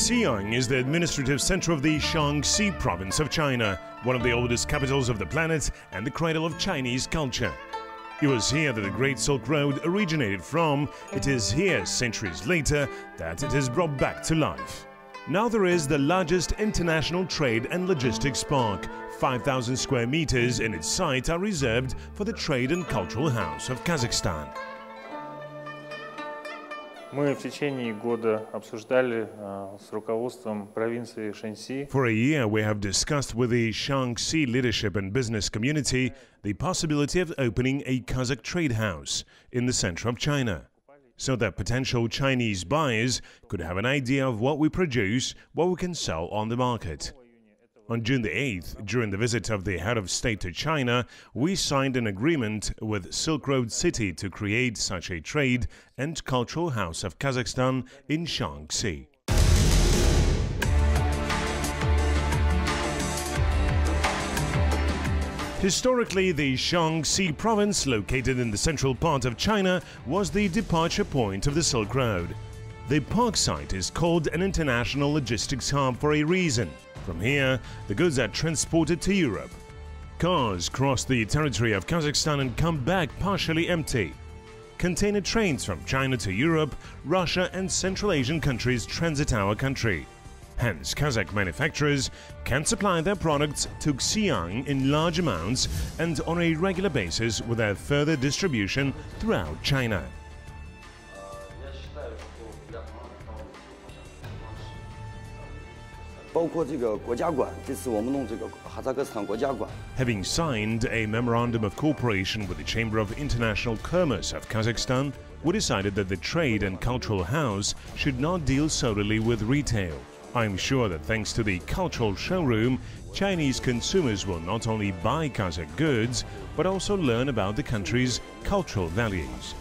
Xi'an is the administrative center of the Shaanxi province of China, one of the oldest capitals of the planet and the cradle of Chinese culture. It was here that the Great Silk Road originated from. It is here, centuries later, that it is brought back to life. Now there is the largest international trade and logistics park. 5,000 square meters in its site are reserved for the Trade and Cultural House of Kazakhstan. Мы в течение года обсуждали с руководством провинции Шэньси. For a year, we have discussed with the Shaanxi leadership and business community the possibility of opening a Kazakh trade house in the center of China, so that potential Chinese buyers could have an idea of what we produce, what we can sell on the market. On June the 8th, during the visit of the head of state to China, we signed an agreement with Silk Road City to create such a trade and cultural house of Kazakhstan in Shaanxi. Historically, the Shaanxi province, located in the central part of China, was the departure point of the Silk Road. The park site is called an international logistics hub for a reason. From here, the goods are transported to Europe. Cars cross the territory of Kazakhstan and come back partially empty. Container trains from China to Europe, Russia and Central Asian countries transit our country. Hence, Kazakh manufacturers can supply their products to Xi'an in large amounts and on a regular basis with their further distribution throughout China. Having signed a memorandum of cooperation with the Chamber of International Commerce of Kazakhstan, we decided that the Trade and Cultural House should not deal solely with retail. I am sure that thanks to the cultural showroom, Chinese consumers will not only buy Kazakh goods, but also learn about the country's cultural values.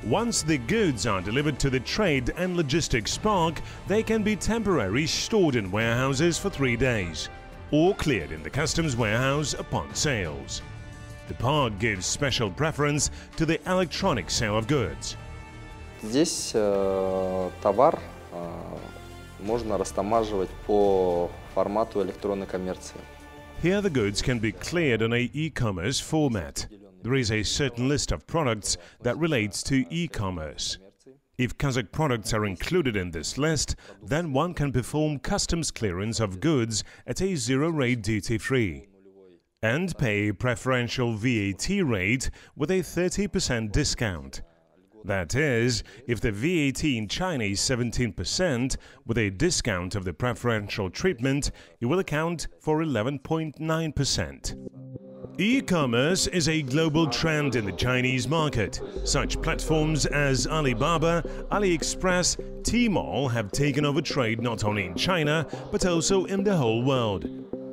Once the goods are delivered to the Trade and Logistics Park, they can be temporarily stored in warehouses for 3 days, or cleared in the customs warehouse upon sales. The park gives special preference to the electronic sale of goods. Здесь товар можно растамаживать по формату электронной коммерции. Here the goods can be cleared on a e-commerce format. There is a certain list of products that relates to e-commerce. If Kazakh products are included in this list, then one can perform customs clearance of goods at a zero-rate duty-free and pay preferential VAT rate with a 30% discount. That is, if the VAT in China is 17%, with a discount of the preferential treatment, it will account for 11.9%. E-commerce is a global trend in the Chinese market. Such platforms as Alibaba, AliExpress, Tmall have taken over trade not only in China, but also in the whole world.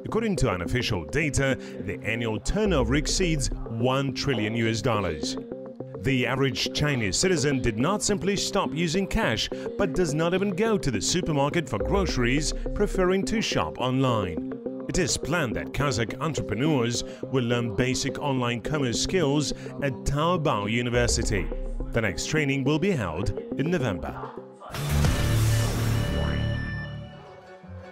According to unofficial data, the annual turnover exceeds $1 trillion. The average Chinese citizen did not simply stop using cash, but does not even go to the supermarket for groceries, preferring to shop online. It is planned that Kazakh entrepreneurs will learn basic online commerce skills at Taobao University. The next training will be held in November.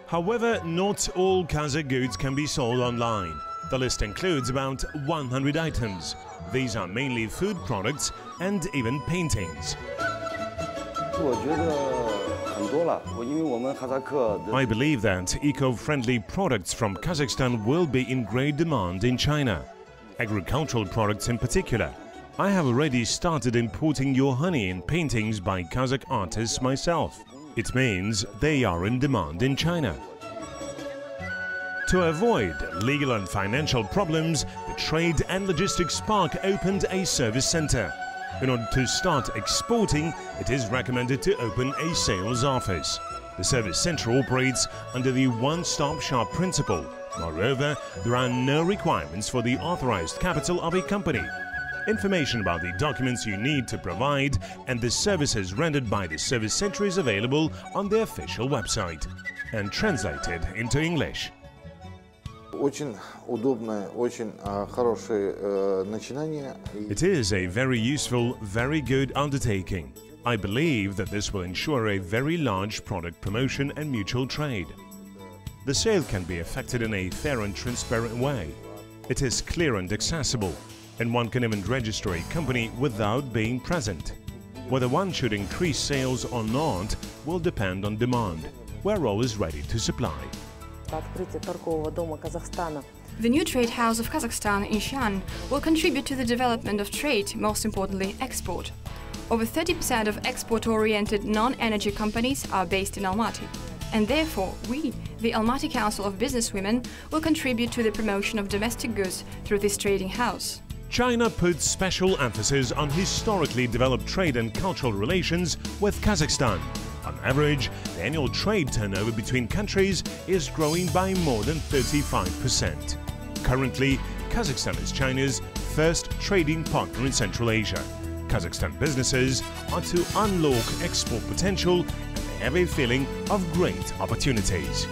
However, not all Kazakh goods can be sold online. The list includes about 100 items. These are mainly food products and even paintings. I believe that eco-friendly products from Kazakhstan will be in great demand in China. Agricultural products in particular. I have already started importing your honey in paintings by Kazakh artists myself. It means they are in demand in China. To avoid legal and financial problems, the Trade and Logistics Park opened a service center. In order to start exporting, it is recommended to open a sales office. The service center operates under the one-stop shop principle. Moreover, there are no requirements for the authorized capital of a company. Information about the documents you need to provide and the services rendered by the service center is available on the official website and translated into English. It is a very useful, very good undertaking. I believe that this will ensure a very large product promotion and mutual trade. The sale can be effected in a fair and transparent way. It is clear and accessible, and one can even register a company without being present. Whether one should increase sales or not will depend on demand. We're always ready to supply. The new trade house of Kazakhstan in Xi'an will contribute to the development of trade, most importantly export. Over 30% of export-oriented non-energy companies are based in Almaty. And therefore, we, the Almaty Council of Businesswomen, will contribute to the promotion of domestic goods through this trading house. China puts special emphasis on historically developed trade and cultural relations with Kazakhstan. On average, the annual trade turnover between countries is growing by more than 35%. Currently, Kazakhstan is China's first trading partner in Central Asia. Kazakhstan businesses are to unlock export potential and they have a feeling of great opportunities.